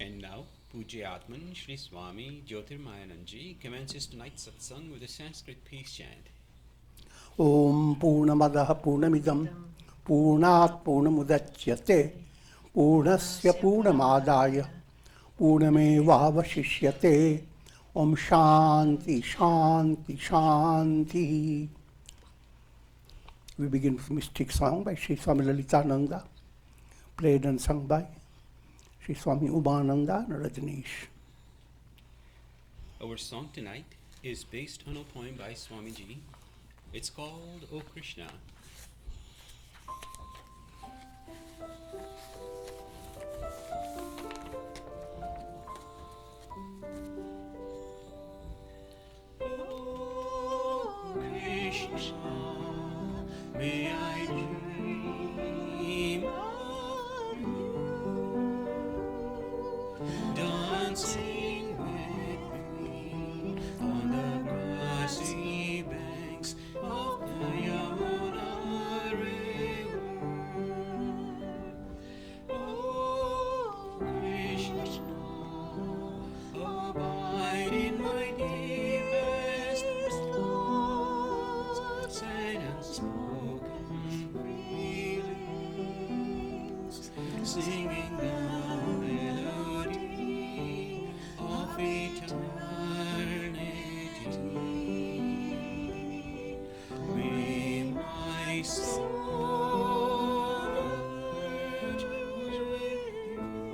And now, Pujya Atman Shri Swami Jyotirmayananda commences tonight's Satsang with a Sanskrit peace chant. Om Purnamadaha Purnamidam Purnat Purnamudachyate Purnasya Purnamadaya Purnamevavashishyate Om Shanti Shanti Shanti. We begin with mystic song by Sri Swami Lalitananda, played and sung by Sri Swami Umananda and Rajneesh. Our song tonight is based on a poem by Swamiji. It's called O Krishna. May I dream of you, dancing with me on the grassy banks of the Yamuna river. Oh, Krishna, abide in my deepest thoughts and unspoken feelings, singing the melody of eternity. May my soul merge with you.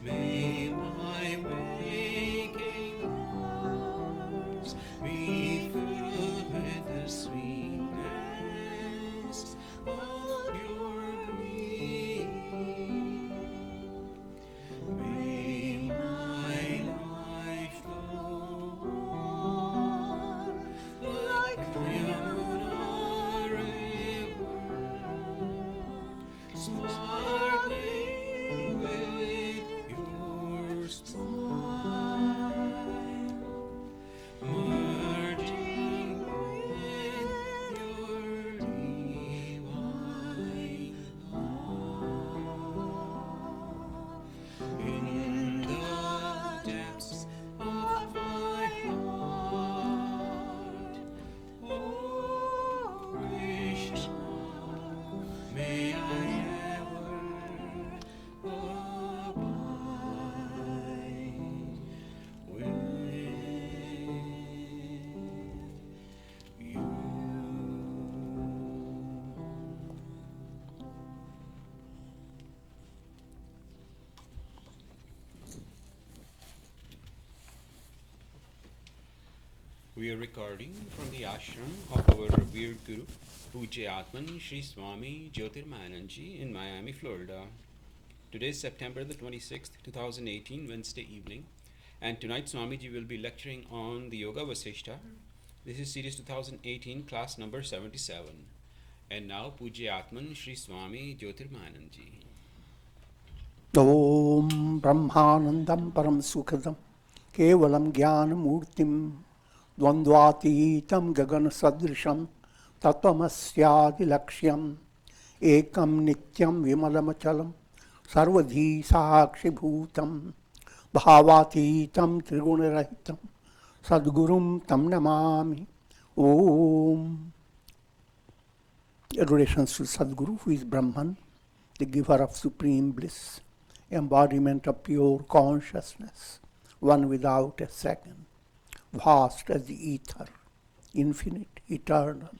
May my waking hours be filled with the sweetness of your greeting. May my life flow on like the Yamuna river, sparkling with your smile, merging with your divine love. In the depths of my heart, oh Krishna, may I ever abide with you. We are recording from the ashram of our revered Guru, Pujya Atman Shri Swami Jyotirmayananda in Miami, Florida. Today is September the 26th, 2018, Wednesday evening, and tonight Swamiji will be lecturing on the Yoga Vasistha. This is series 2018, class number 77. And now Pujya Atman Shri Swami Jyotirmayananda. Om Brahmanandam Param Sukhadam Kevalam Jnanamurtim Dvandvatitam Gagan Sadrisham Tattvamasyadi Lakshyam Ekam Nityam Vimalamachalam Sarvadhi Sakshi Bhutam Bhavatitam Trigunarahitam Sadgurum Tam Namami. Om. Adorations to Sadguru, who is Brahman, the giver of supreme bliss, embodiment of pure consciousness, one without a second, vast as the ether, infinite, eternal,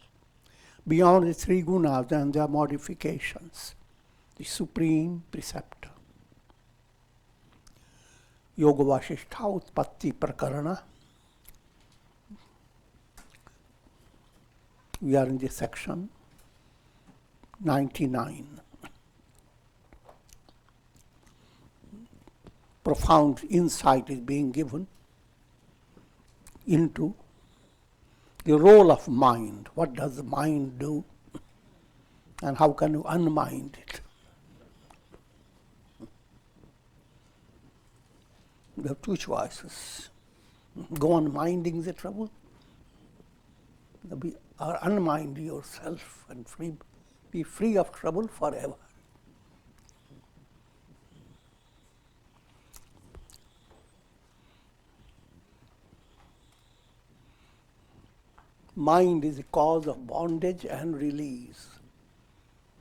beyond the three gunas and their modifications, the supreme preceptor. Yoga Vasistha Utpatti Prakarana. We are in the section 99. Profound insight is being given into the role of mind. What does the mind do? And how can you unmind it? You have two choices. Go on minding the trouble, or unmind yourself and be free of trouble forever. Mind is the cause of bondage and release.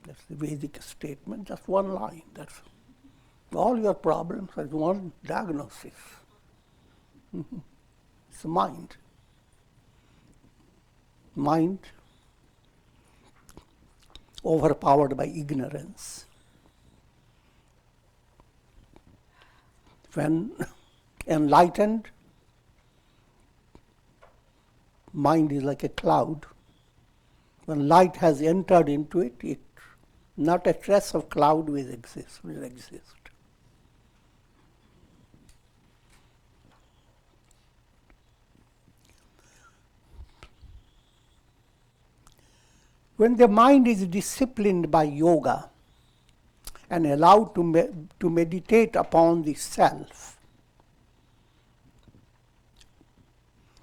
That's the Vedic statement, just one line. That's all your problems are one diagnosis. It's mind. Mind overpowered by ignorance. When enlightened, mind is like a cloud. When light has entered into it, not a trace of cloud will exist. When the mind is disciplined by yoga and allowed to meditate upon the self,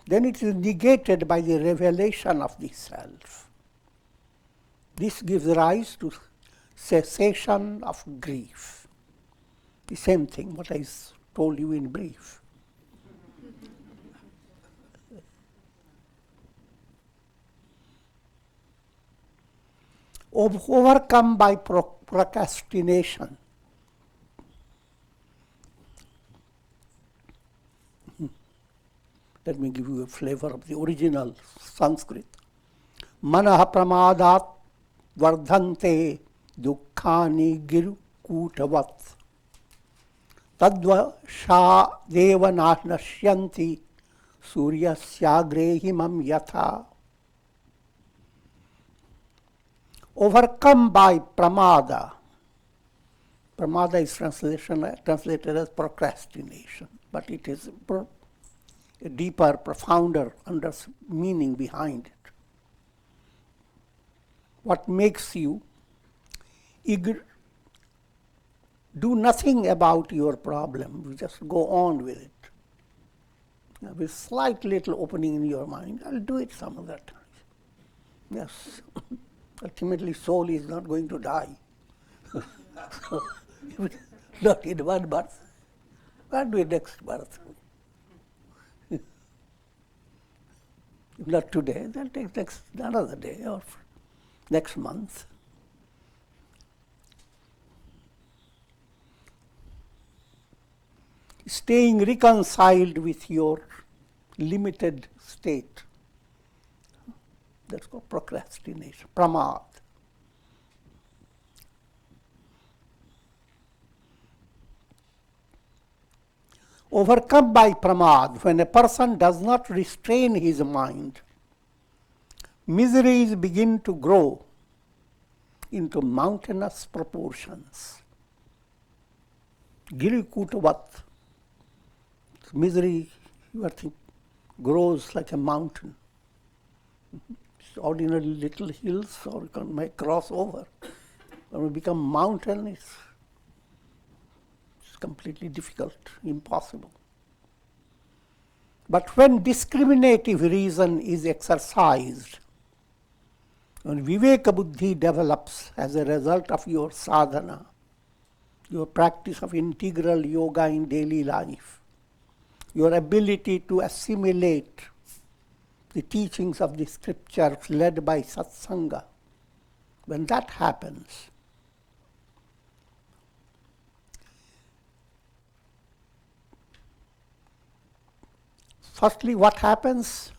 then it is negated by the revelation of the self. This gives rise to cessation of grief. The same thing what I told you in brief. Overcome by procrastination. Let me give you a flavor of the original Sanskrit. Manaha pramadat vardhante dukkhani giru kutavat tadva sha deva nashyanti suryasyagre yatha. Overcome by pramada. Pramada is translated as procrastination, but it is a deeper, profounder meaning behind it. What makes you do nothing about your problem, you just go on with it. Now, with slight little opening in your mind, I'll do it some other time. Yes. Ultimately, soul is not going to die. So, not in one birth. What do it next birth? If not today, then take another day or next month. Staying reconciled with your limited state. That's called procrastination, pramad. Overcome by pramad, when a person does not restrain his mind, miseries begin to grow into mountainous proportions. Girikutavat, misery, you think, grows like a mountain. Ordinary little hills, or you can make cross over. When we become mountain, it's completely difficult, impossible. But when discriminative reason is exercised, when viveka buddhi develops as a result of your sadhana, your practice of integral yoga in daily life, your ability to assimilate the teachings of the scriptures led by Satsanga, when that happens, firstly, what happens?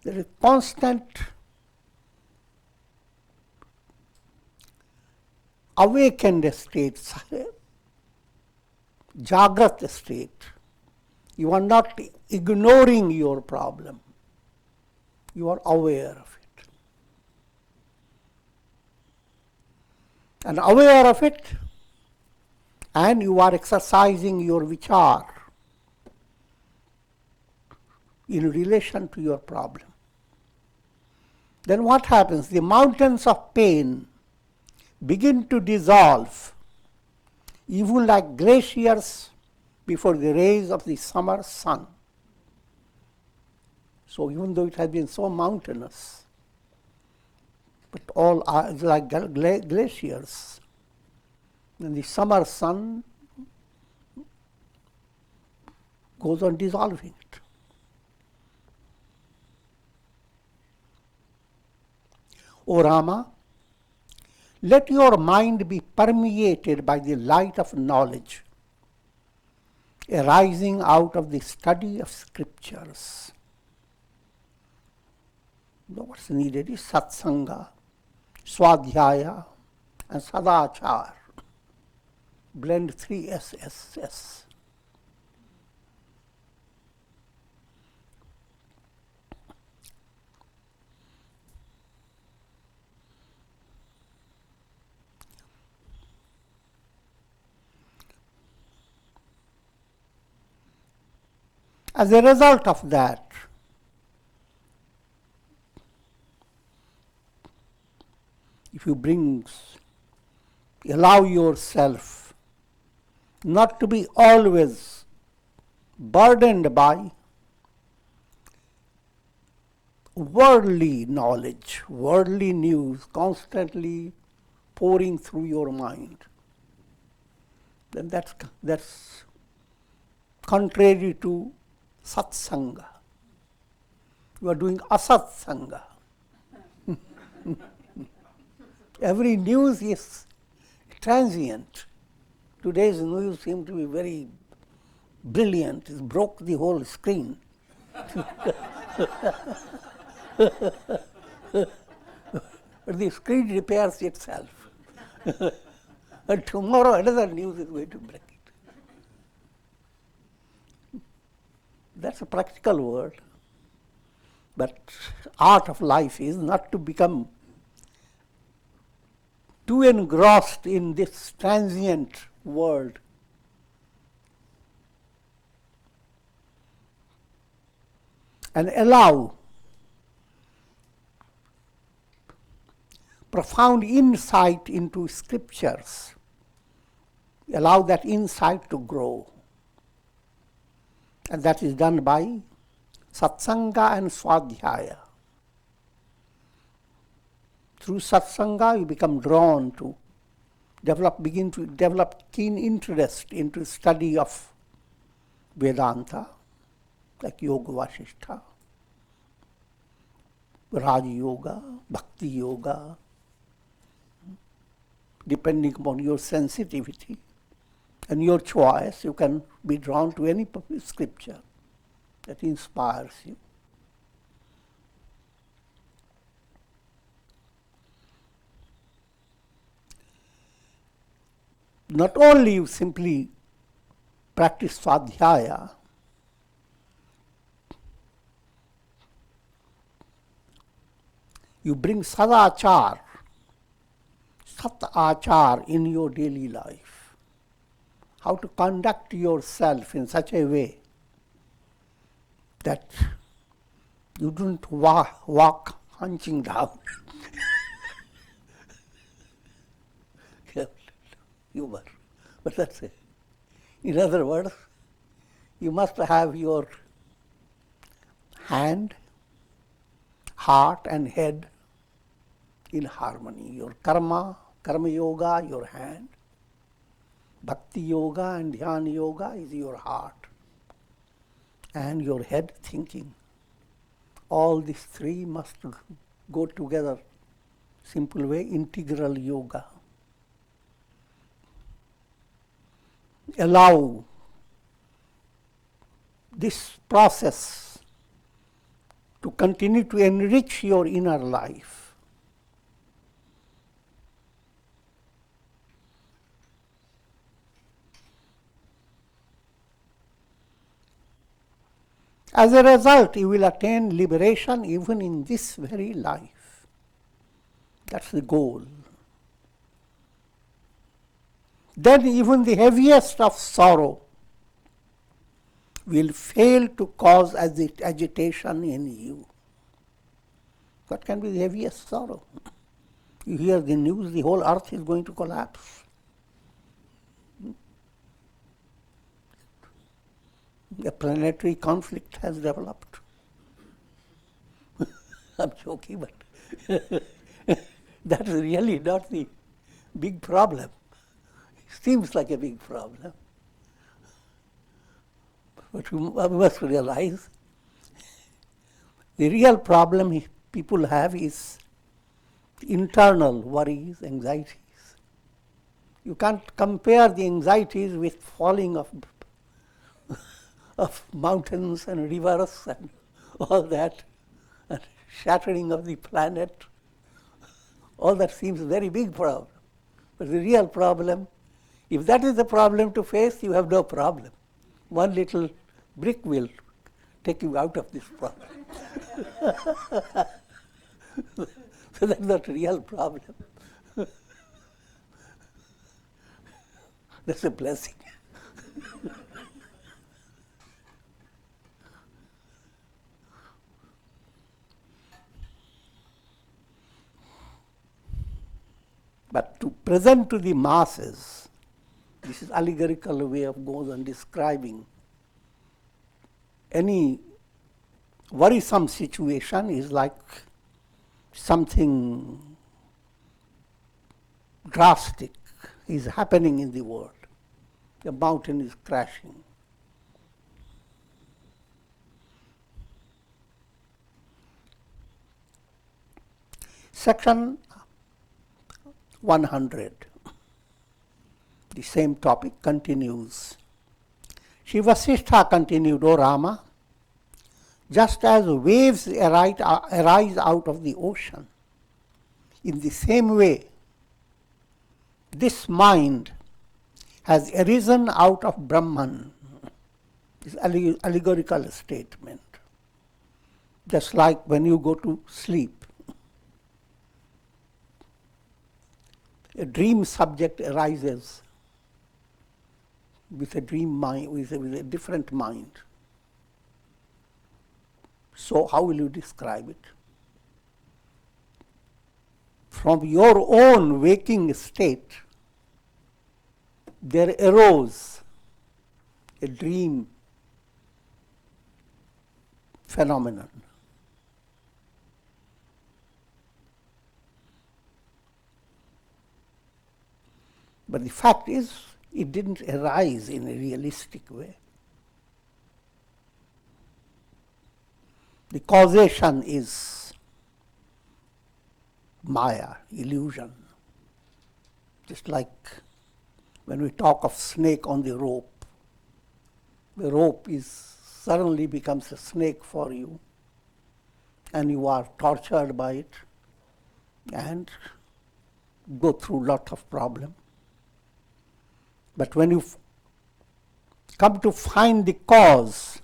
There is constant awakened state, Jagrat state. You are not ignoring your problem. You are aware of it. And aware of it, and you are exercising your vichar in relation to your problem. Then what happens? The mountains of pain begin to dissolve, even like glaciers before the rays of the summer sun. So even though it has been so mountainous, but all are like glaciers, and the summer sun goes on dissolving it. O Rama, let your mind be permeated by the light of knowledge arising out of the study of scriptures. What's needed is satsanga, swadhyaya, and sadachar. Blend 3 SSS. As a result of that, if you allow yourself not to be always burdened by worldly knowledge, worldly news constantly pouring through your mind, then that's contrary to satsanga. You are doing asatsanga. Every news is transient. Today's news seems to be very brilliant. It broke the whole screen. But the screen repairs itself. And tomorrow another news is going to break it. That's a practical world. But art of life is not to become too engrossed in this transient world. And allow profound insight into scriptures. Allow that insight to grow. And that is done by satsanga and swadhyaya. Through satsanga, you become drawn to begin to develop keen interest into study of Vedanta, like Yoga Vasistha, Raj Yoga, Bhakti Yoga, depending upon your sensitivity and your choice, you can be drawn to any scripture that inspires you. Not only you simply practice swadhyaya, you bring sadachar, sat-achar in your daily life. How to conduct yourself in such a way that you don't walk hunching down. Humor. But that's it. In other words, you must have your hand, heart and head in harmony. Your karma yoga, your hand. Bhakti yoga and dhyana yoga is your heart. And your head thinking. All these three must go together. Simple way, integral yoga. Allow this process to continue to enrich your inner life. As a result, you will attain liberation even in this very life. That's the goal. Then even the heaviest of sorrow will fail to cause agitation in you. What can be the heaviest sorrow? You hear the news, the whole earth is going to collapse. A planetary conflict has developed. I'm joking, but that's really not the big problem. Seems like a big problem. But we must realize the real problem people have is internal worries, anxieties. You can't compare the anxieties with falling of mountains and rivers and all that, and shattering of the planet. All that seems a very big problem. But the real problem, if that is the problem to face, you have no problem. One little brick will take you out of this problem. So that's not a real problem. That's a blessing. But to present to the masses, this is allegorical way of goes on describing any worrisome situation is like something drastic is happening in the world. The mountain is crashing. Section 100. The same topic continues. Shri Vasistha continued, O Rama, just as waves arise out of the ocean, in the same way, this mind has arisen out of Brahman. This allegorical statement. Just like when you go to sleep, a dream subject arises with a dream mind, with a different mind. So how will you describe it? From your own waking state, there arose a dream phenomenon. But the fact is, it didn't arise in a realistic way. The causation is Maya, illusion. Just like when we talk of snake on the rope is suddenly becomes a snake for you, and you are tortured by it and go through lot of problem. But when you come to find the cause,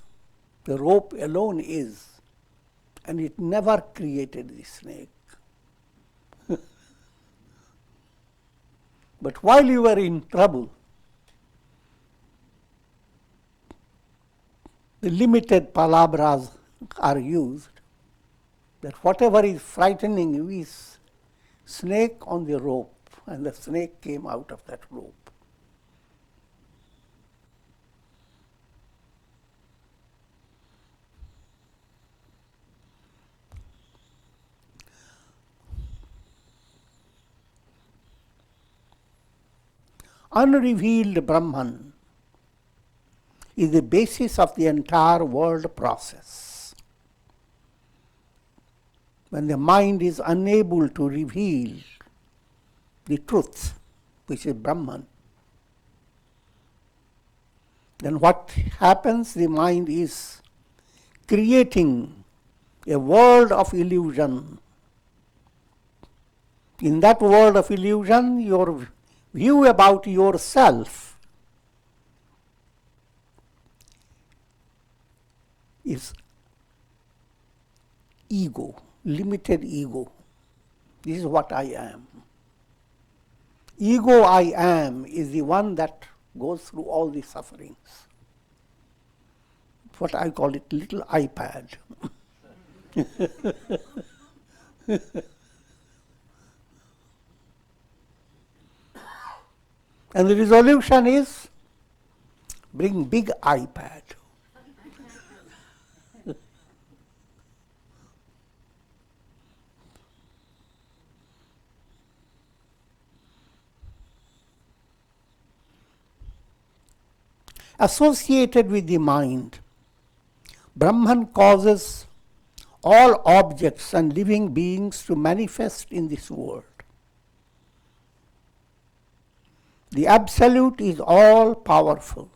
the rope alone is, and it never created the snake. But while you were in trouble, the limited palabras are used, that whatever is frightening you is snake on the rope, and the snake came out of that rope. Unrevealed Brahman is the basis of the entire world process. When the mind is unable to reveal the truth, which is Brahman, then what happens? The mind is creating a world of illusion. In that world of illusion, your view about yourself is ego, limited ego. This is what I am. Ego I am is the one that goes through all the sufferings. What I call it, little iPad. And the resolution is bring big iPad. Associated with the mind, Brahman causes all objects and living beings to manifest in this world. The Absolute is all powerful.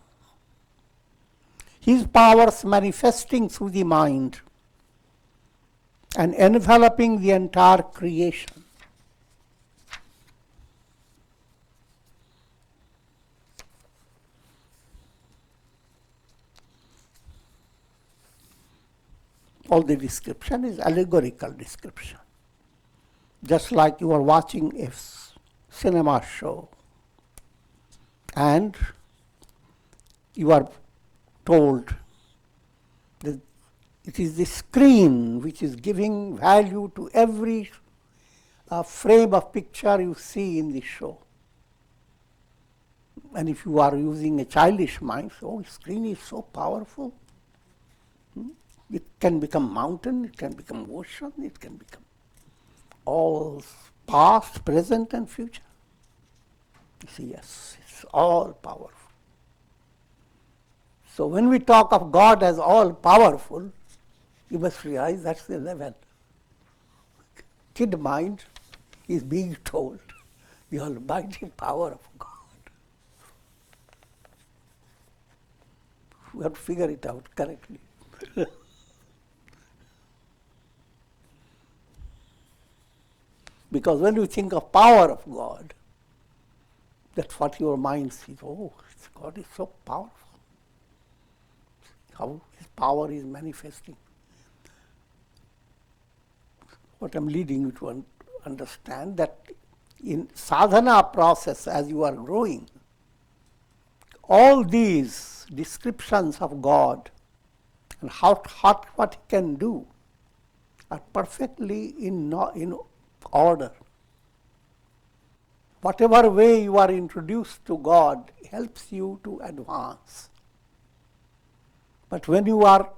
His powers manifesting through the mind and enveloping the entire creation. All the description is allegorical description. Just like you are watching a cinema show and you are told that it is the screen which is giving value to every frame of picture you see in the show. And if you are using a childish mind, oh, screen is so powerful. It can become mountain, it can become ocean, it can become all past, present and future. You see, yes, it's all powerful. So when we talk of God as all powerful, you must realize that's the level. Kid mind is being told the almighty power of God. We have to figure it out correctly. Because when you think of power of God, that's what your mind sees. Oh, God is so powerful. How His power is manifesting. What I'm leading you to understand that in sadhana process, as you are growing, all these descriptions of God and what He can do are perfectly in order. Whatever way you are introduced to God helps you to advance. But when you are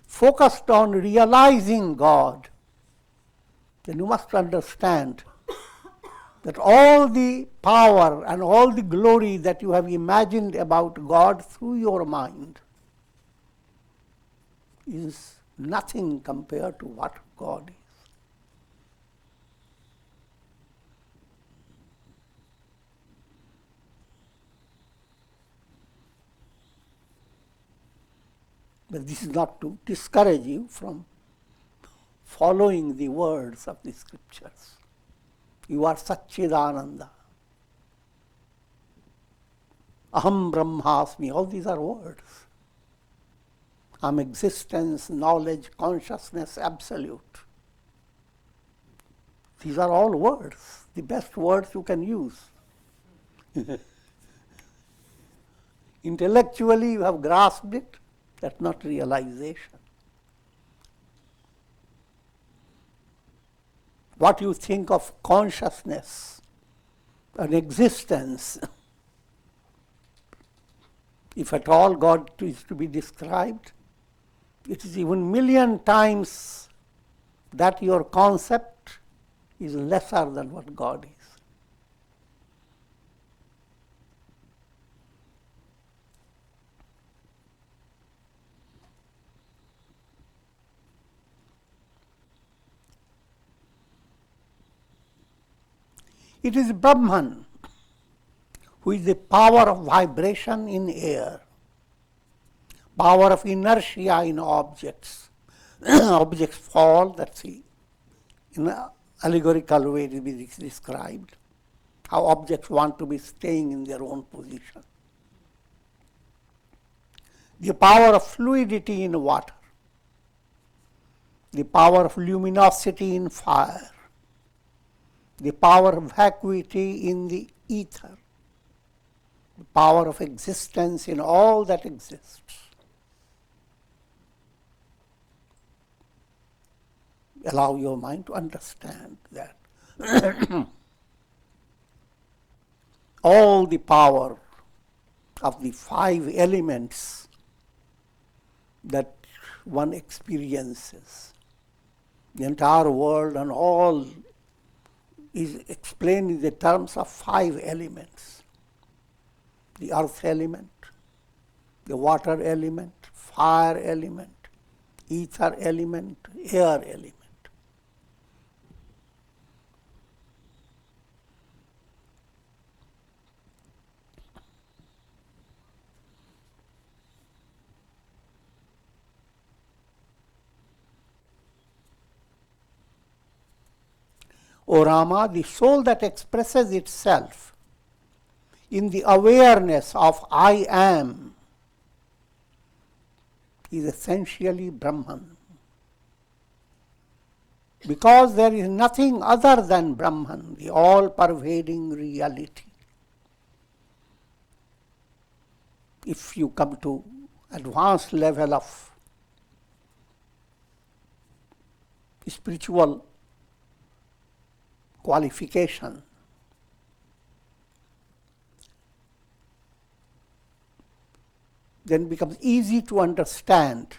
focused on realizing God, then you must understand that all the power and all the glory that you have imagined about God through your mind is nothing compared to what God is. But this is not to discourage you from following the words of the scriptures. You are Satchidananda. Aham Brahmasmi, all these are words. I'm existence, knowledge, consciousness, absolute. These are all words, the best words you can use. Intellectually you have grasped it, that's not realization. What you think of consciousness and existence, if at all God is to be described, it is even million times that your concept is lesser than what God is. It is Brahman who is the power of vibration in air, power of inertia in objects. Objects fall, that's in an allegorical way to be described, how objects want to be staying in their own position. The power of fluidity in water, the power of luminosity in fire, the power of vacuity in the ether, the power of existence in all that exists. Allow your mind to understand that. All the power of the 5 elements that one experiences, the entire world and all is explained in the terms of 5 elements. The earth element, the water element, fire element, ether element, air element. O Rama, the soul that expresses itself in the awareness of I am is essentially Brahman. Because there is nothing other than Brahman, the all-pervading reality. If you come to advanced level of spiritual qualification, then it becomes easy to understand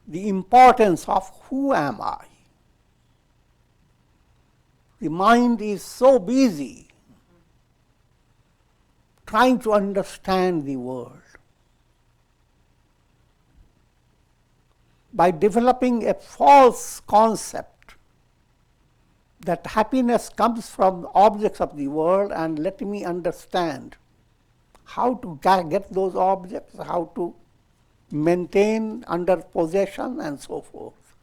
the importance of who am I. The mind is so busy trying to understand the world. By developing a false concept that happiness comes from objects of the world, and let me understand how to get those objects, how to maintain under possession and so forth.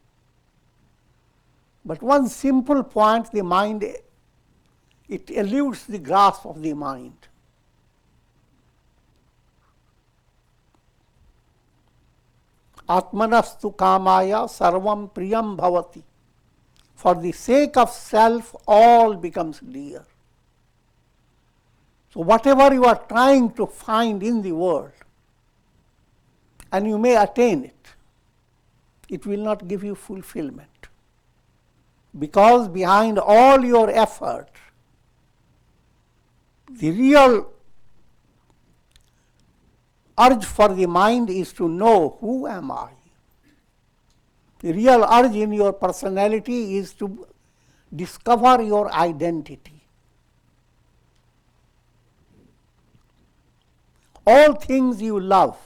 But one simple point, the mind, it eludes the grasp of the mind. Atmanastu kamaya sarvam priyam bhavati. For the sake of self, all becomes dear. So whatever you are trying to find in the world, and you may attain it, it will not give you fulfillment. Because behind all your effort, the real urge for the mind is to know who am I. The real urge in your personality is to discover your identity. All things you love,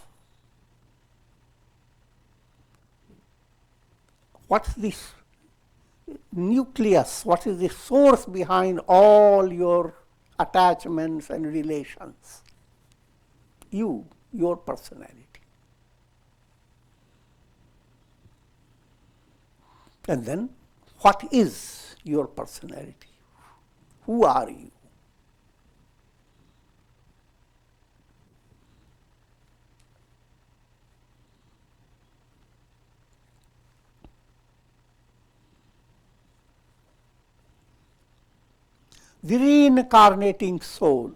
what's this nucleus, what is the source behind all your attachments and relations? You, your personality. And then, what is your personality? Who are you? The reincarnating soul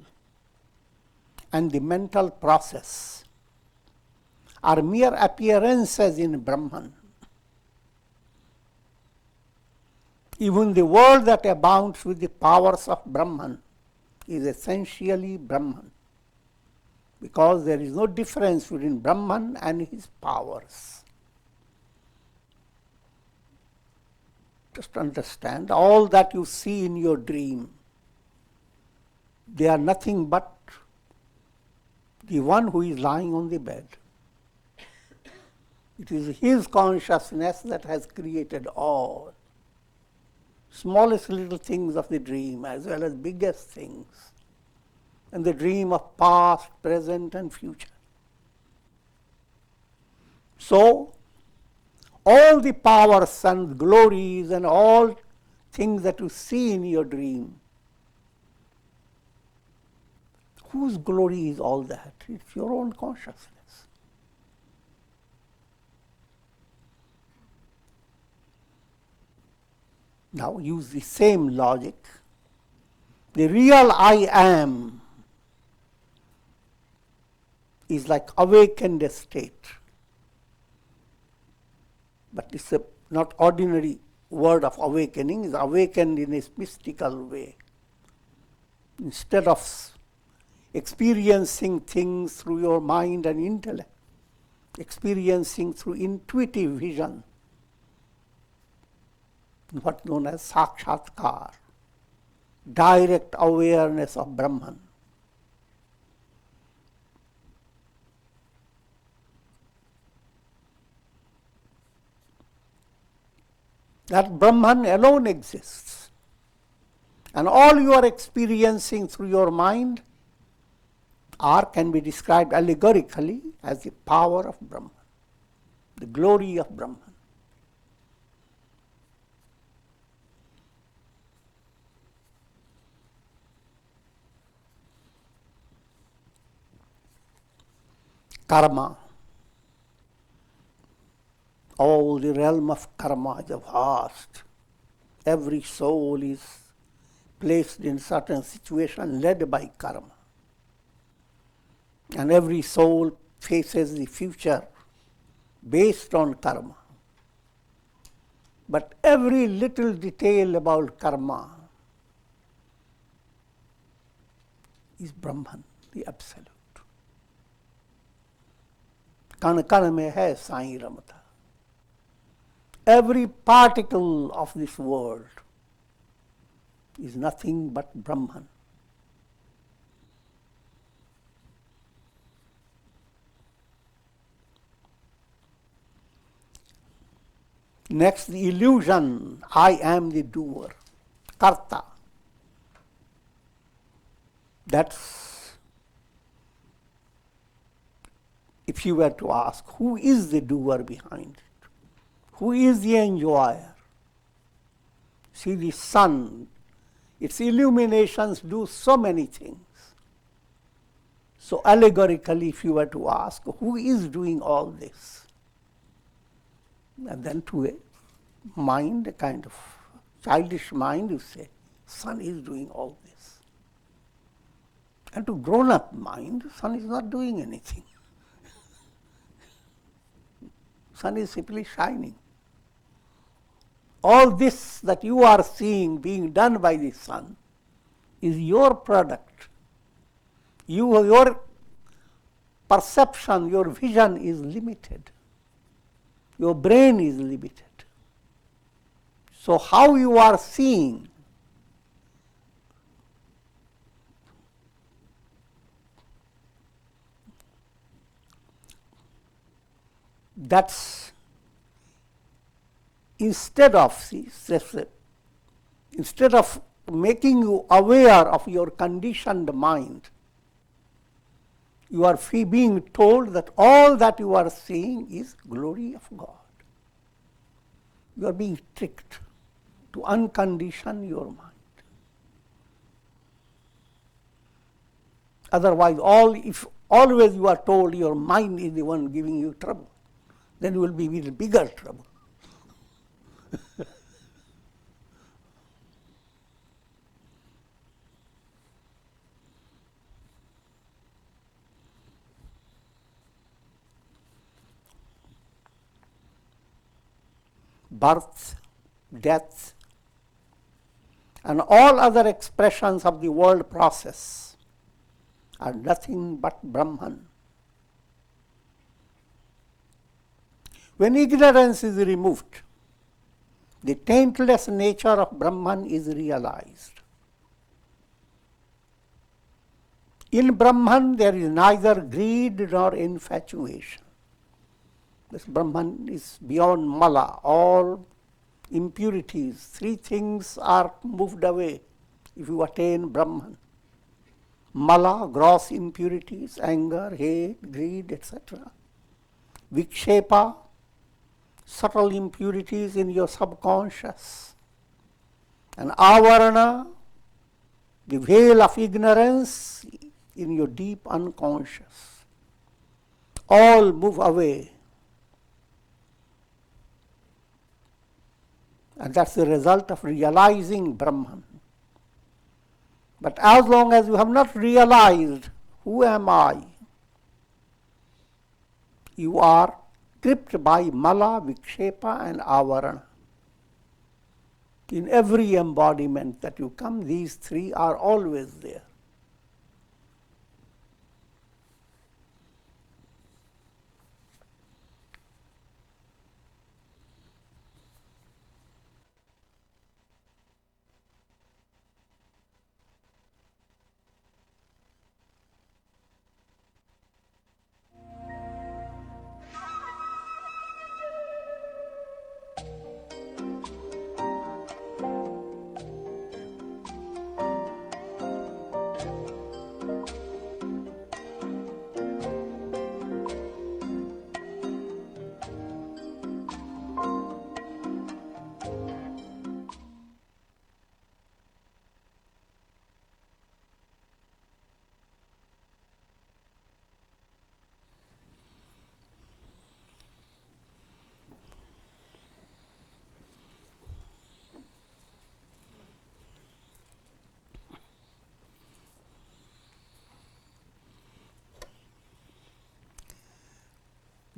and the mental process are mere appearances in Brahman. Even the world that abounds with the powers of Brahman is essentially Brahman, because there is no difference between Brahman and his powers. Just understand, all that you see in your dream, they are nothing but the one who is lying on the bed. It is his consciousness that has created all. Smallest little things of the dream as well as biggest things, and the dream of past, present and future. So, all the powers and glories and all things that you see in your dream, whose glory is all that? It's your own consciousness. Now use the same logic. The real I am is like awakened state. But it's not ordinary word of awakening, it's awakened in a mystical way. Instead of experiencing things through your mind and intellect, experiencing through intuitive vision, what known as sakshatkar, direct awareness of Brahman. That Brahman alone exists. And all you are experiencing through your mind can be described allegorically as the power of Brahman, the glory of Brahman. Karma. All the realm of karma is vast. Every soul is placed in certain situation led by karma. And every soul faces the future based on karma. But every little detail about karma is Brahman, the Absolute. Kan kan mein hai Sai Ramata. Every particle of this world is nothing but Brahman. Next, the illusion, I am the doer, karta. That's, if you were to ask, who is the doer behind it? Who is the enjoyer? See, the sun, its illuminations do so many things. So allegorically, if you were to ask, who is doing all this? And then to a mind, a kind of childish mind, you say, sun is doing all this. And to grown-up mind, sun is not doing anything. Sun is simply shining. All this that you are seeing being done by the sun is your product. Your perception, your vision is limited. Your brain is limited. So how you are seeing that's instead of making you aware of your conditioned mind, you are being told that all that you are seeing is glory of God. You are being tricked to uncondition your mind. Otherwise, if always you are told your mind is the one giving you trouble, then you will be in bigger trouble. Birth, death, and all other expressions of the world process are nothing but Brahman. When ignorance is removed, the taintless nature of Brahman is realized. In Brahman there is neither greed nor infatuation. This Brahman is beyond mala. All impurities, three things are moved away if you attain Brahman. Mala, gross impurities, anger, hate, greed, etc. Vikshepa, subtle impurities in your subconscious. And avarana, the veil of ignorance in your deep unconscious. All move away. And that's the result of realizing Brahman. But as long as you have not realized who am I, you are gripped by mala, vikshepa and avarana. In every embodiment that you come, these three are always there.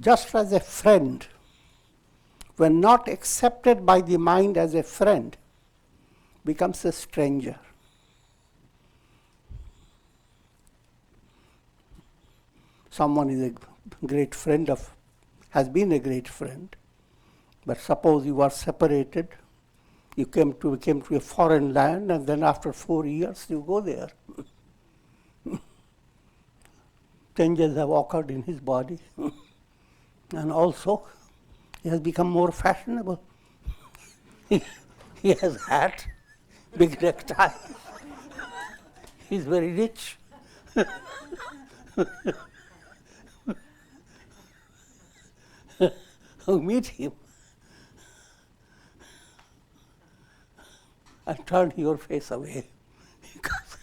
just as a friend, when not accepted by the mind as a friend, becomes a stranger. Someone is a great friend has been a great friend, but suppose you are separated, you came to a foreign land, and then after 4 years you go there. Changes have occurred in his body, and also he has become more fashionable. He has hat, big necktie. He's very rich. You meet him and turn your face away because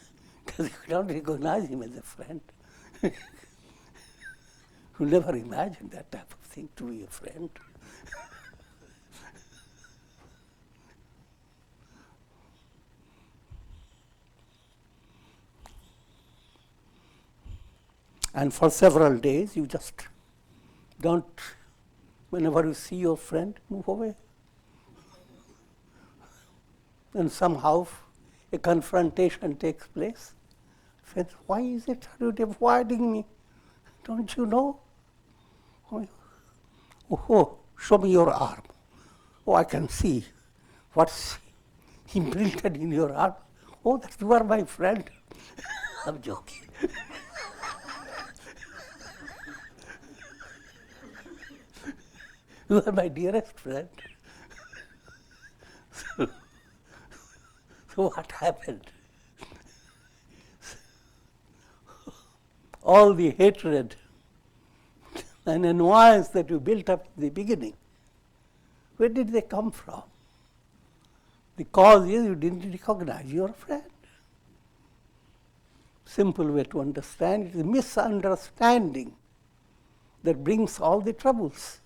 you don't recognize him as a friend. You never imagined that type of thing to be a friend. And for several days, you just don't, whenever you see your friend, move away. And somehow a confrontation takes place. Friend, why is it you avoiding me? Don't you know? Oh, show me your arm. Oh, I can see what's imprinted in your arm. Oh, that you are my friend. I'm joking. You are my dearest friend. So what happened? All the hatred and annoyance that you built up in the beginning, where did they come from? The cause is you didn't recognize your friend. Simple way to understand it is misunderstanding that brings all the troubles.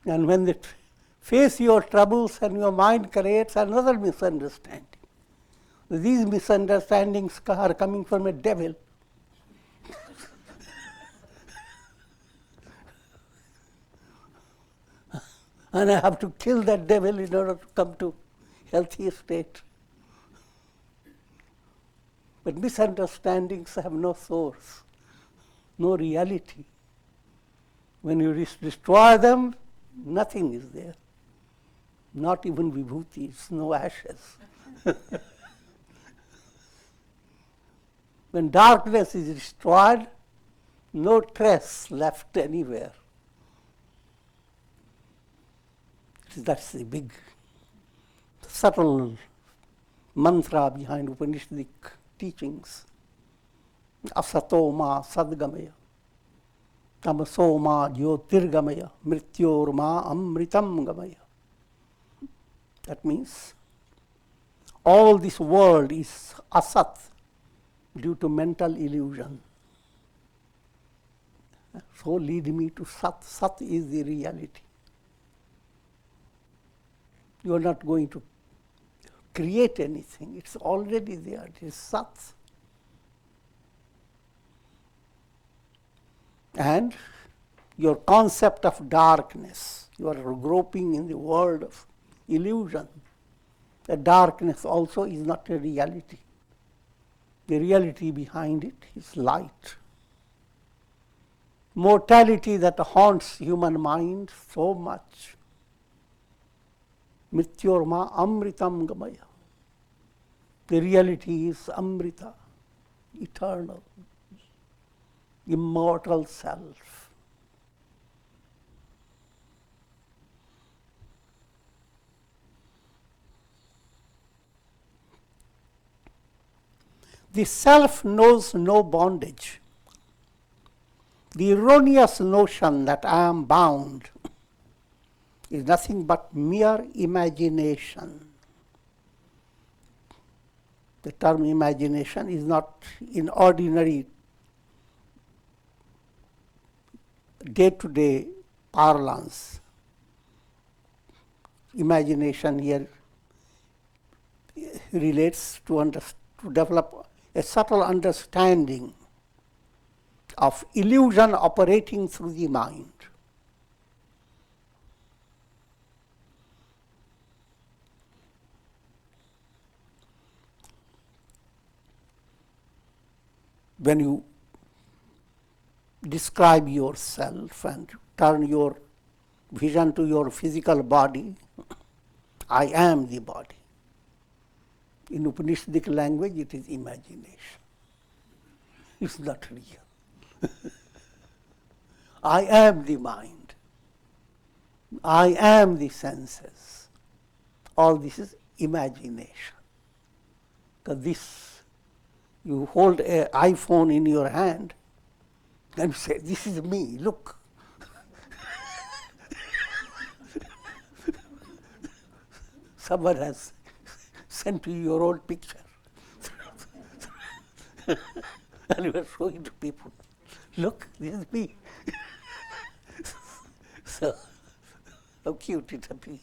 And when they face your troubles and your mind creates another misunderstanding, these misunderstandings are coming from a devil. And I have to kill that devil in order to come to healthy state. But misunderstandings have no source, no reality. When you destroy them, nothing is there. Not even vibhutis, no ashes. When darkness is destroyed, no trace left anywhere. That's the big, subtle mantra behind Upanishadic teachings. Asato ma sadgamaya, tamaso ma jyotirgamaya, mrityor ma amritam gamaya. That means all this world is asat due to mental illusion. So lead me to Sat. Sat is the reality. You are not going to create anything. It's already there. It is Sat. And your concept of darkness, you are groping in the world of illusion. The darkness also is not a reality. The reality behind it is light. Mortality that haunts human mind so much. Mrityorma amritam gamaya. The reality is amrita, eternal, immortal self. The self knows no bondage. The erroneous notion that I am bound is nothing but mere imagination. The term imagination is not in ordinary day-to-day parlance. Imagination here relates to develop a subtle understanding of illusion operating through the mind. When you describe yourself and turn your vision to your physical body, I am the body. In Upanishadic language, it is imagination. It's not real. I am the mind. I am the senses. All this is imagination. Because you hold an iPhone in your hand and you say, this is me, look. Someone has sent you your old picture. And you are showing to people, look, this is me. So, how cute it appears.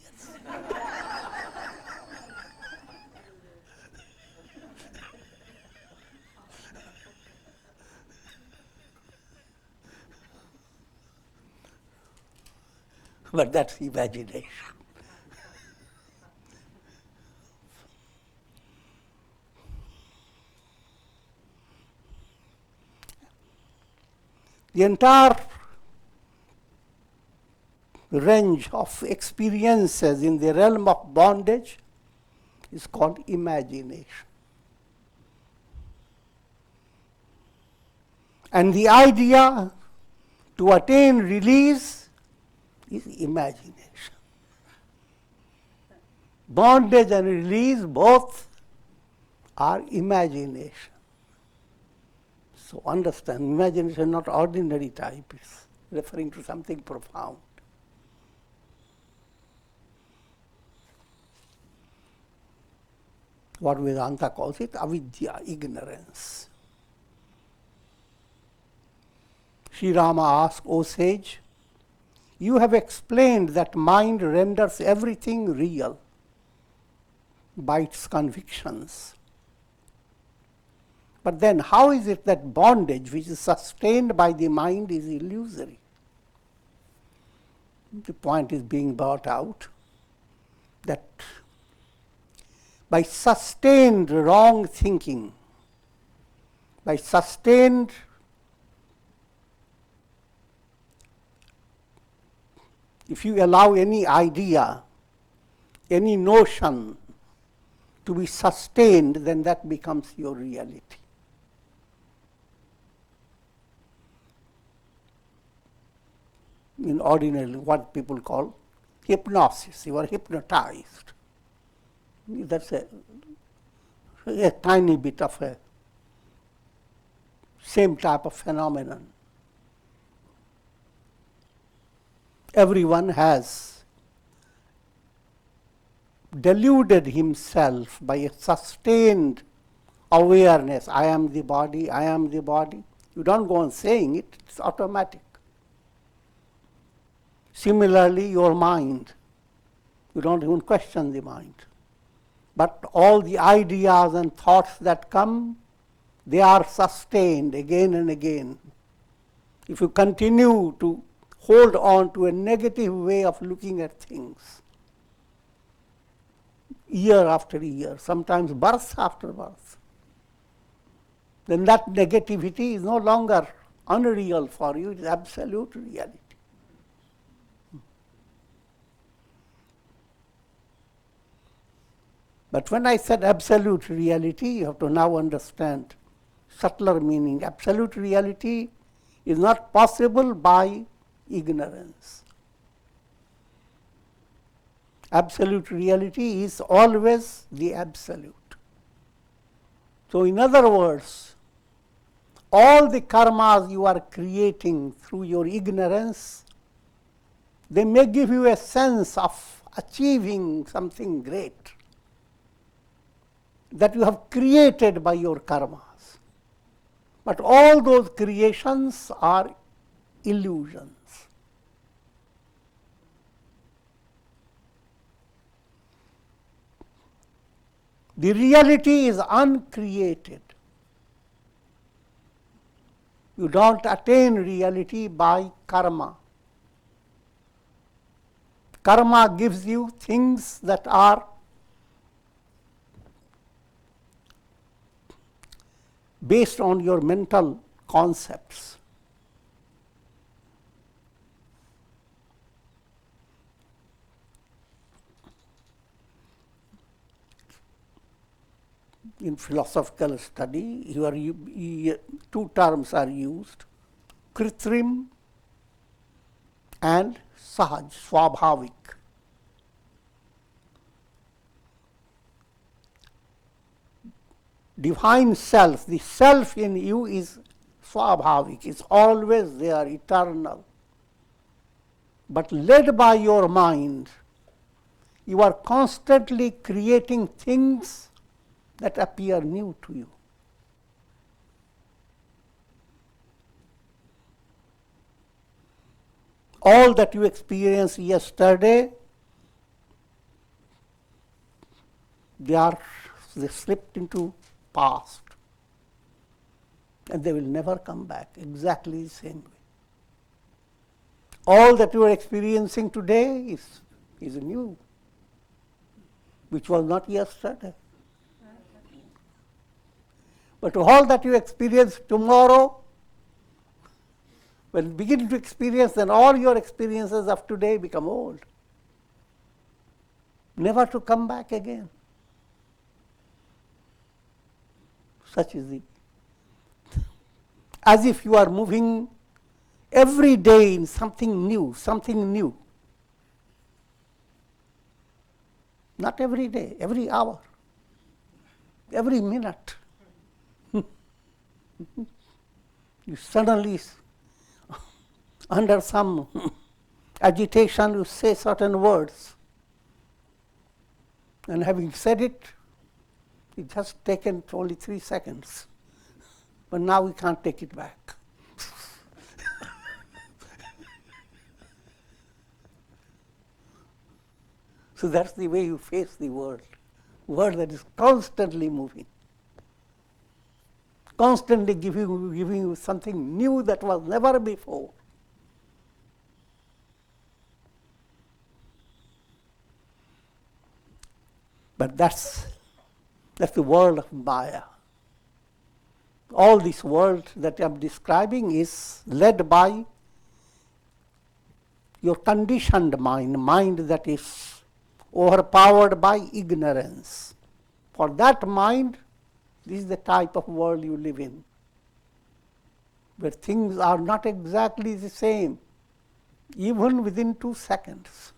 But that's imagination. The entire range of experiences in the realm of bondage is called imagination. And the idea to attain release is imagination. Bondage and release both are imagination. So understand, imagination not ordinary type, it's referring to something profound. What Vedanta calls it, avidya, ignorance. Sri Rama asked, O sage, you have explained that mind renders everything real by its convictions. But then how is it that bondage which is sustained by the mind is illusory? The point is being brought out that by sustained wrong thinking, by sustained if you allow any idea, any notion to be sustained, then that becomes your reality. In ordinarily what people call hypnosis, you are hypnotized. That's a tiny bit of a same type of phenomenon. Everyone has deluded himself by a sustained awareness. I am the body, I am the body. You don't go on saying it, it's automatic. Similarly, your mind. You don't even question the mind. But all the ideas and thoughts that come, they are sustained again and again. If you continue to hold on to a negative way of looking at things, year after year, sometimes birth after birth, then that negativity is no longer unreal for you, it is absolute reality. But when I said absolute reality, you have to now understand subtler meaning. Absolute reality is not possible by ignorance. Absolute reality is always the absolute. So in other words, all the karmas you are creating through your ignorance, they may give you a sense of achieving something great that you have created by your karmas. But all those creations are illusions. The reality is uncreated. You don't attain reality by karma. Karma gives you things that are based on your mental concepts. In philosophical study, two terms are used, kritrim and sahaj, swabhavik. Divine self, the self in you is swabhavik, is always there, eternal. But led by your mind, you are constantly creating things that appear new to you. All that you experienced yesterday, they slipped into past, and they will never come back, exactly the same way. All that you are experiencing today is new, which was not yesterday. But all that you experience tomorrow, when you begin to experience, then all your experiences of today become old, never to come back again. Such is it. As if you are moving every day in something new, something new. Not every day, every hour, every minute. You suddenly, under some agitation, you say certain words. And having said it, it just taken only 3 seconds. But now we can't take it back. So that's the way you face the world that is constantly moving, constantly giving you something new that was never before. But that's the world of Maya. All this world that I'm describing is led by your conditioned mind that is overpowered by ignorance. For that mind, this is the type of world you live in, where things are not exactly the same, even within 2 seconds.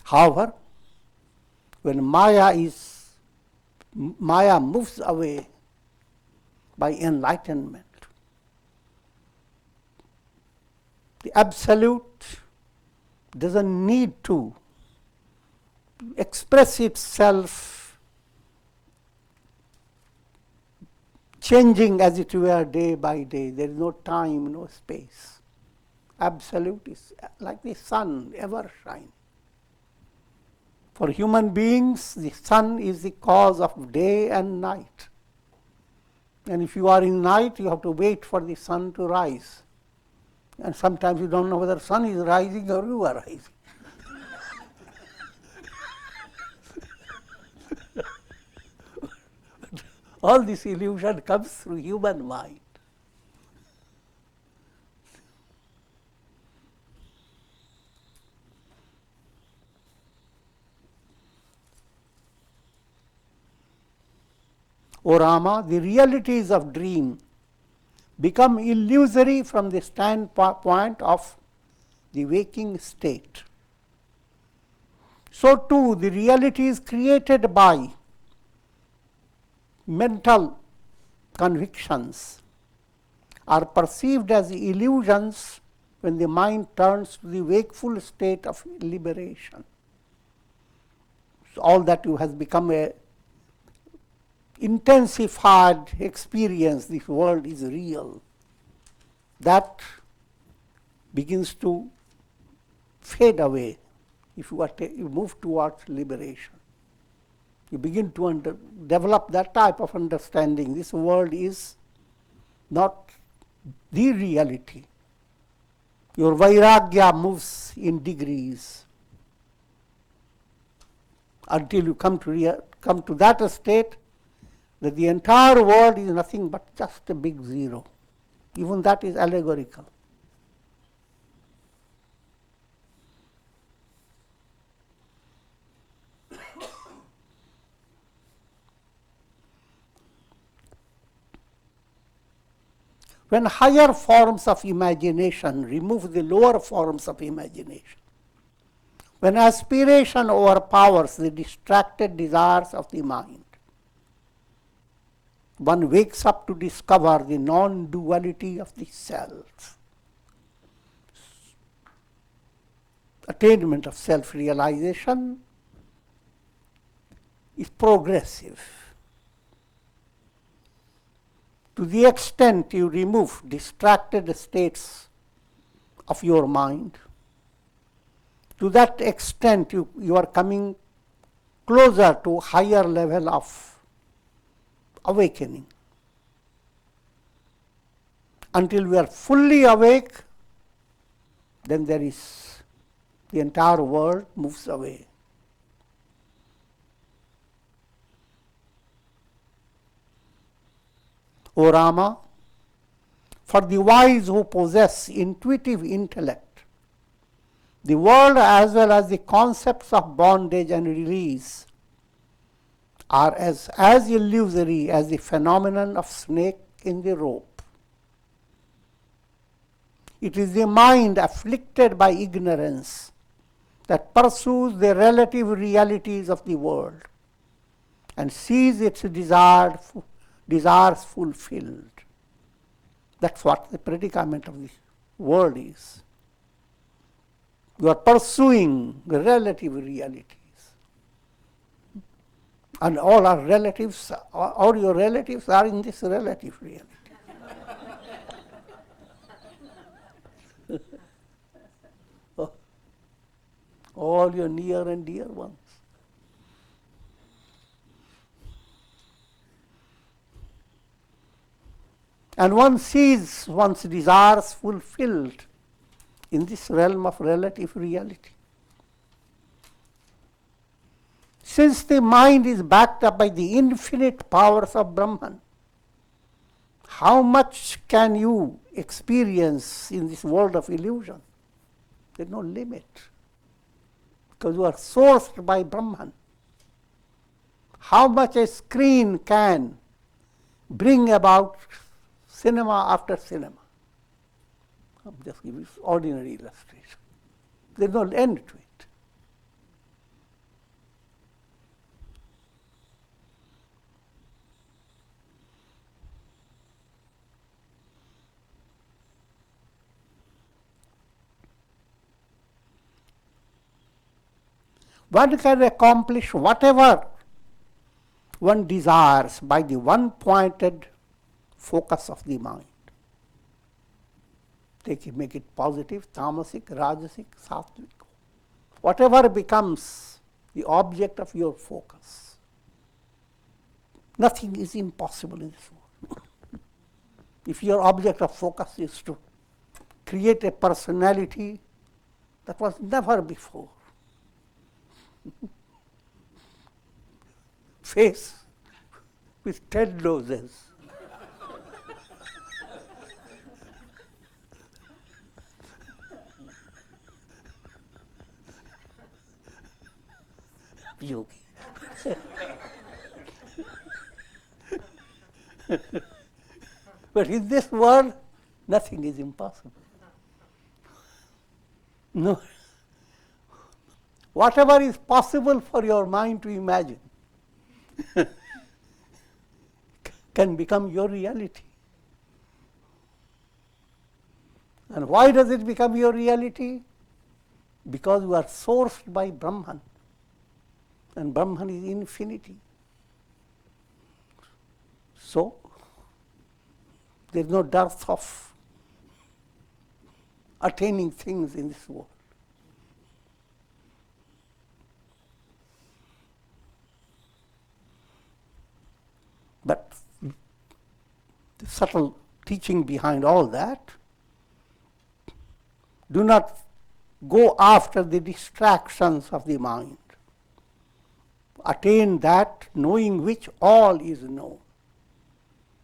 However, when Maya moves away by enlightenment, the Absolute doesn't need to express itself, changing as it were day by day. There is no time, no space. Absolute is like the sun, ever shining. For human beings, the sun is the cause of day and night. And if you are in night, you have to wait for the sun to rise. And sometimes you don't know whether the sun is rising or you are rising. All this illusion comes through human mind. O Rama, the realities of dream become illusory from the standpoint of the waking state. So too, the realities created by mental convictions are perceived as illusions when the mind turns to the wakeful state of liberation. So all that you has become a intensified experience, this world is real. That begins to fade away if you move towards liberation. You begin to develop that type of understanding. This world is not the reality. Your vairagya moves in degrees until you come to that state that the entire world is nothing but just a big zero. Even that is allegorical. When higher forms of imagination remove the lower forms of imagination, when aspiration overpowers the distracted desires of the mind, one wakes up to discover the non-duality of the self. Attainment of self-realization is progressive. To the extent you remove distracted states of your mind, to that extent you are coming closer to higher level of awakening. Until we are fully awake, then the entire world moves away. O Rama, for the wise who possess intuitive intellect, the world as well as the concepts of bondage and release are as illusory as the phenomenon of snake in the rope. It is the mind afflicted by ignorance that pursues the relative realities of the world and sees its desires fulfilled. That's what the predicament of the world is. You are pursuing the relative realities. And all your relatives are in this relative reality. All your near and dear ones. And one sees one's desires fulfilled in this realm of relative reality. Since the mind is backed up by the infinite powers of Brahman, how much can you experience in this world of illusion? There's no limit. Because you are sourced by Brahman. How much a screen can bring about cinema after cinema? I'm just giving you ordinary illustration. There's no end to it. One can accomplish whatever one desires by the one-pointed focus of the mind. Make it positive, tamasic, rajasic, sattvic. Whatever becomes the object of your focus. Nothing is impossible in this world. If your object of focus is to create a personality that was never before, face with 10 noses. Yogi. But in this world, nothing is impossible. No. Whatever is possible for your mind to imagine can become your reality. And why does it become your reality? Because you are sourced by Brahman. And Brahman is infinity. So, there is no dearth of attaining things in this world. But the subtle teaching behind all that, do not go after the distractions of the mind. Attain that knowing which all is known,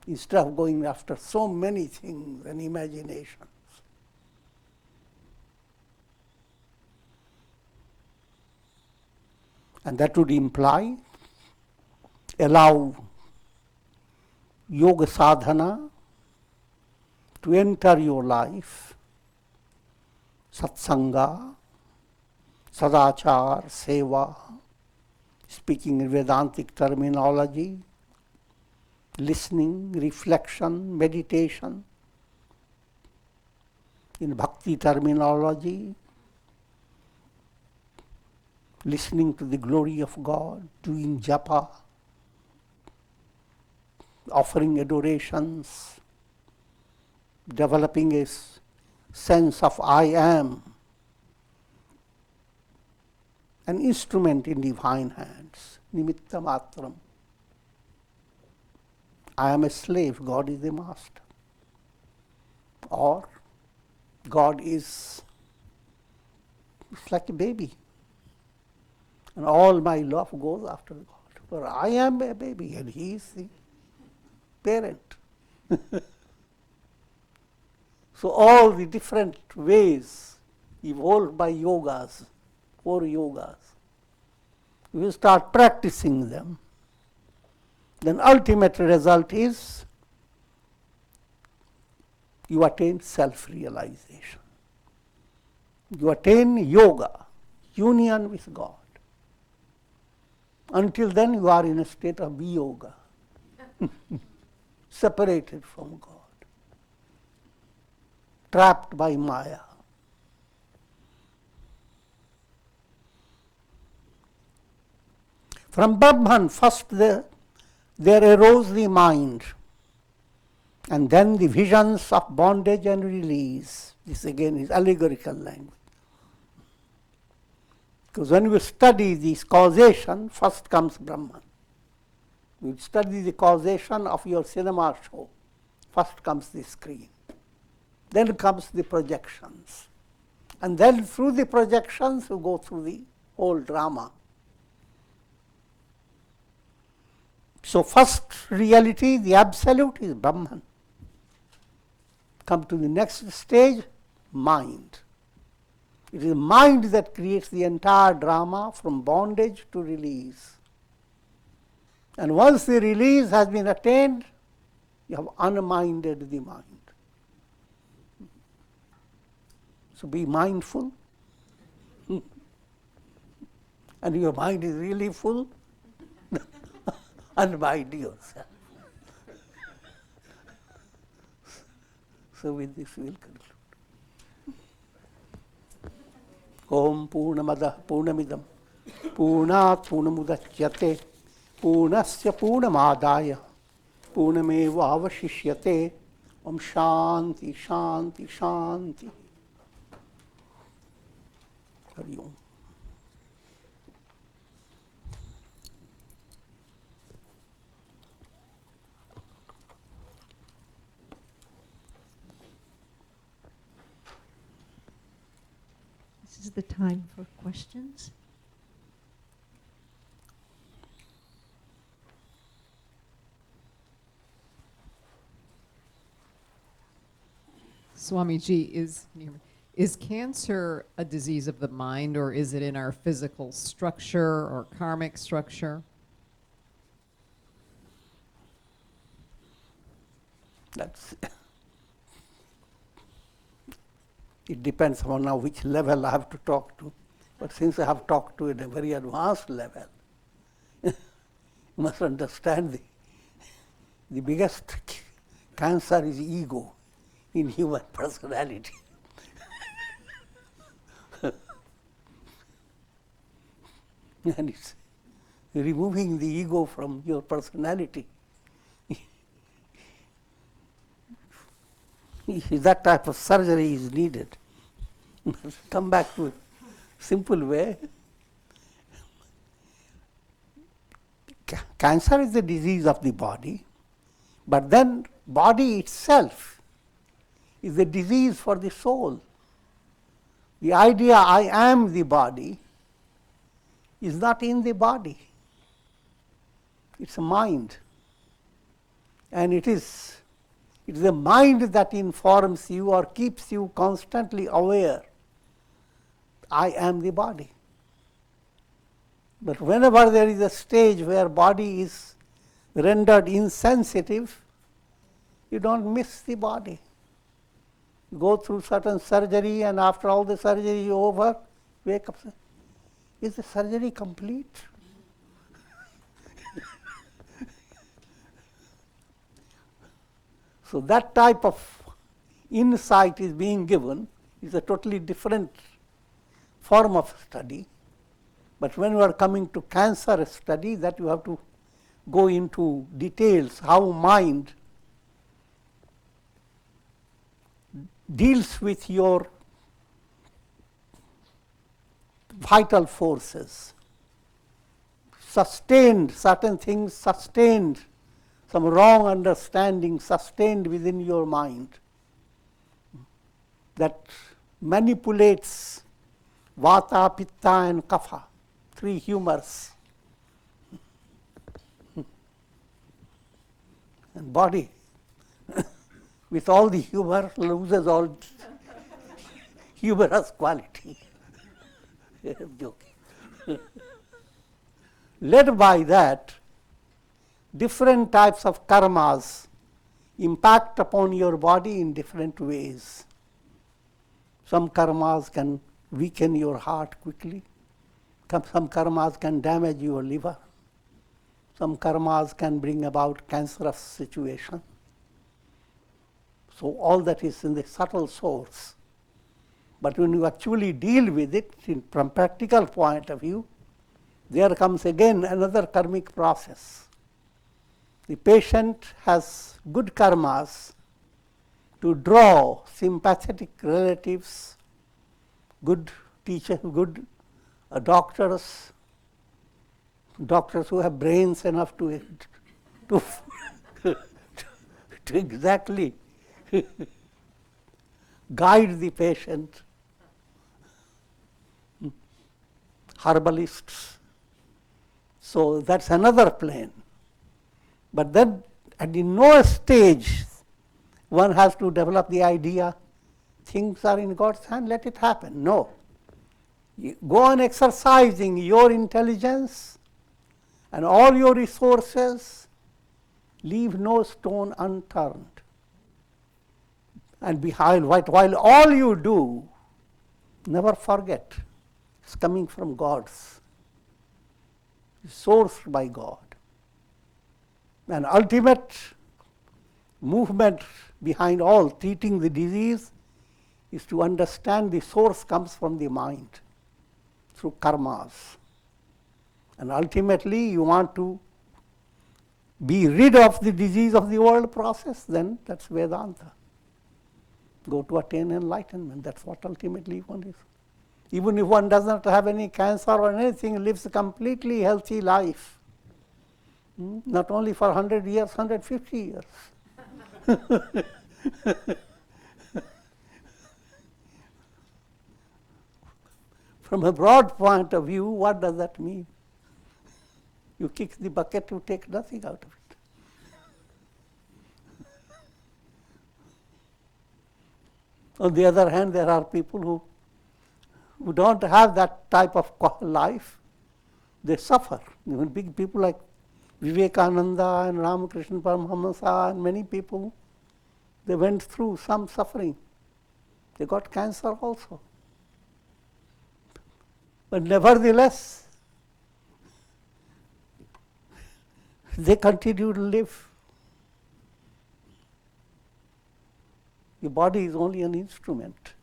instead of going after so many things and imaginations. And that would imply allow yoga sadhana to enter your life, satsanga, sadachar, seva, speaking in Vedantic terminology, listening, reflection, meditation, in bhakti terminology, listening to the glory of God, doing japa, offering adorations, developing a sense of I am, an instrument in divine hands, nimitta matram. I am a slave, God is the master. Or God is, it's like a baby. And all my love goes after God. For I am a baby and He is the parent. So all the different ways evolved by yogas, 4 yogas, you will start practicing them. Then ultimate result is you attain self-realization. You attain yoga, union with God. Until then you are in a state of viyoga, separated from God, trapped by Maya. From Brahman, first there arose the mind, and then the visions of bondage and release. This again is allegorical language. Because when we study this causation, first comes Brahman. We study the causation of your cinema show. First comes the screen. Then comes the projections. And then through the projections, you go through the whole drama. So first reality, the absolute, is Brahman. Come to the next stage, mind. It is mind that creates the entire drama from bondage to release. And once the release has been attained, you have unminded the mind. So be mindful. And your mind is really full, unmind yourself. So with this we will conclude. Om Purnamada Purnamidam Purnat Purnamudachyate Purnasya Purnamadaya Purnameva Avashishyate. Om Shanti Shanti Shanti. Hari Om. This is the time for questions. Swamiji, is cancer a disease of the mind, or is it in our physical structure or karmic structure? That's it depends on now which level I have to talk to. But since I have talked to at a very advanced level, you must understand the biggest cancer is ego in human personality. And it's removing the ego from your personality. That type of surgery is needed. Come back to a simple way. Cancer is a disease of the body, But then body itself is a disease for the soul. The idea I am the body is not in the body. It's a mind. And it is the mind that informs you or keeps you constantly aware. I am the body. But whenever there is a stage where body is rendered insensitive, you don't miss the body. You go through certain surgery, and after all the surgery is over, wake up, say, is the surgery complete? So that type of insight is being given, is a totally different form of study. But when you are coming to cancer study, that you have to go into details, how mind deals with your vital forces, sustained certain things, sustained some wrong understanding, sustained within your mind, that manipulates vata, pitta and kapha, three humors. And body, with all the humor, loses all humorous quality. I'm joking. Led by that, different types of karmas impact upon your body in different ways. Some karmas can weaken your heart quickly. Some karmas can damage your liver. Some karmas can bring about cancerous situation. So all that is in the subtle source. But when you actually deal with it from practical point of view, there comes again another karmic process. The patient has good karmas to draw sympathetic relatives, good teachers, good doctors who have brains enough to exactly guide the patient, herbalists. So that's another plane. But then at the lower stage, one has to develop the idea, things are in God's hand, let it happen. No. You go on exercising your intelligence and all your resources, leave no stone unturned. And while all you do, never forget, it's coming from God's, it's sourced by God. And ultimate movement behind all treating the disease is to understand the source comes from the mind through karmas. And ultimately you want to be rid of the disease of the world process, then that's Vedanta. Go to attain enlightenment. That's what ultimately one is. Even if one does not have any cancer or anything, lives a completely healthy life. Not only for 100 years, 150 years. From a broad point of view, what does that mean? You kick the bucket, you take nothing out of it. On the other hand, there are people who don't have that type of life. They suffer. Even big people like Vivekananda and Ramakrishna Paramahamsa and many people, they went through some suffering. They got cancer also. But nevertheless, they continue to live. The body is only an instrument.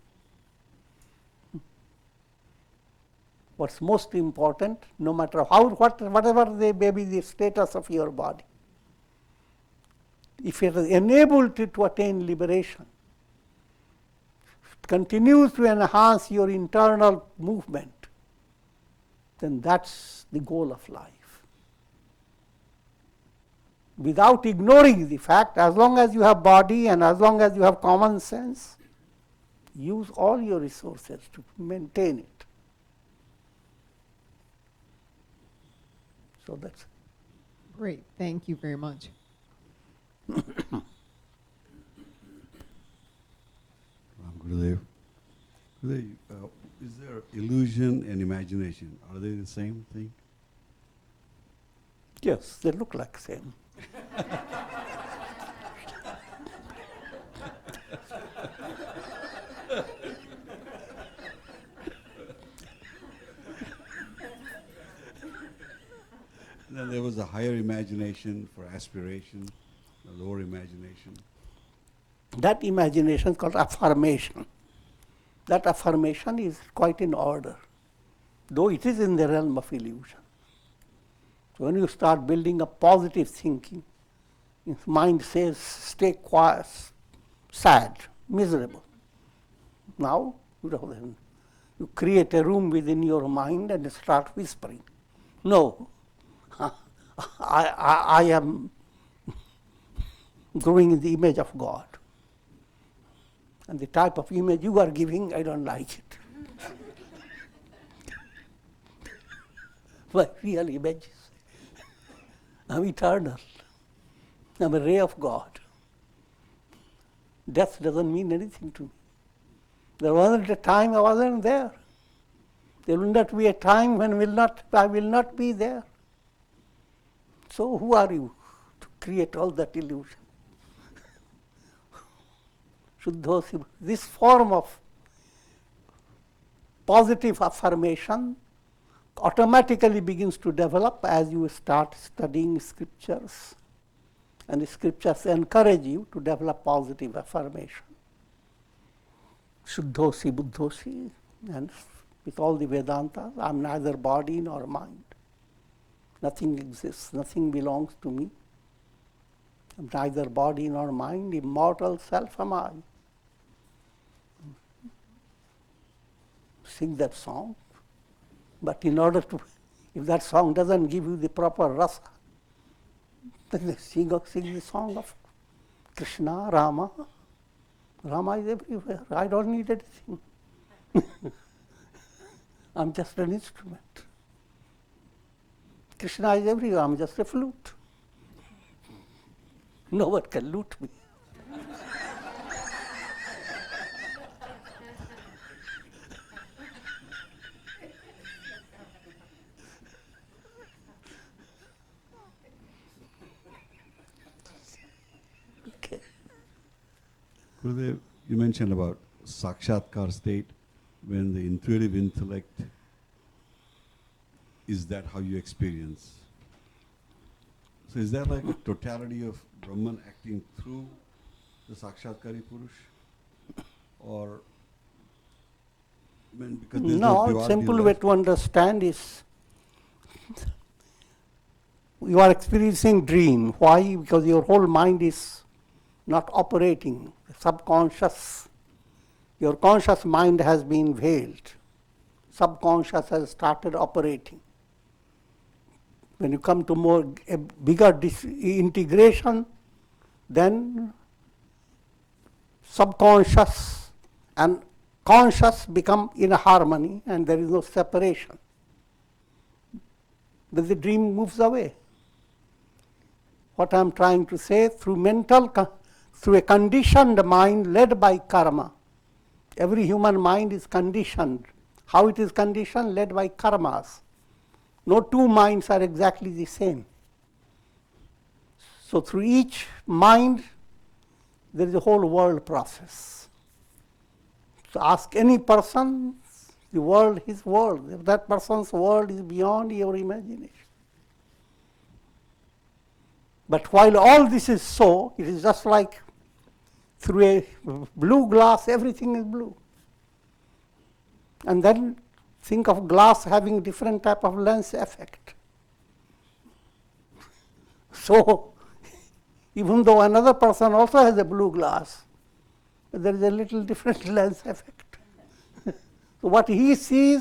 What's most important, no matter whatever may be the status of your body, if it is enabled to attain liberation, continues to enhance your internal movement, then that's the goal of life. without ignoring the fact, as long as you have body and as long as you have common sense, use all your resources to maintain it. So that's Great. Thank you very much. Gurudev. Gurudev, is there illusion and imagination? Are they the same thing? yes, they look like same. Then there was a higher imagination for aspiration, a lower imagination. That imagination is called affirmation. That affirmation is quite in order, though it is in the realm of illusion. So when you start building a positive thinking, if mind says, stay quiet, sad, miserable. Now, then you create a room within your mind and start whispering. No, I am growing in the image of God. And the type of image you are giving, I don't like it. My real image is, I'm eternal. I'm a ray of God. Death doesn't mean anything to me. There wasn't a time I wasn't there. There will not be a time when I will not be there. So who are you to create all that illusion? This form of positive affirmation automatically begins to develop as you start studying scriptures. And the scriptures encourage you to develop positive affirmation. Shuddhosi, buddhosi, and with all the Vedantas, I am neither body nor mind. Nothing exists, nothing belongs to me. I am neither body nor mind, immortal self am I. Sing that song, but in order to, if that song doesn't give you the proper rasa, then sing the song of Krishna, Rama. Rama is everywhere. I don't need anything. I'm just an instrument. Krishna is everywhere. I'm just a flute. No one can loot me. Okay. Gurudev, you mentioned about sakshatkar state, when the intuitive intellect, is that how you experience? So is that like a totality of Brahman acting through the sakshatkari Purush? Or, I mean, because there's no No, duality simple way left. to understand is you are experiencing dream. Why? Because your whole mind is not operating. Subconscious, your conscious mind has been veiled. Subconscious has started operating. When you come to a bigger integration, then subconscious and conscious become in harmony and there is no separation. Then the dream moves away. What I am trying to say, through a conditioned mind led by karma. Every human mind is conditioned. How it is conditioned? Led by karmas. No two minds are exactly the same. So through each mind, there is a whole world process. So ask any person, the world, his world. If that person's world is beyond your imagination. But while all this is so, it is just like through a blue glass, everything is blue. And then think of glass having different type of lens effect. So, even though another person also has a blue glass, there is a little different lens effect. So what he sees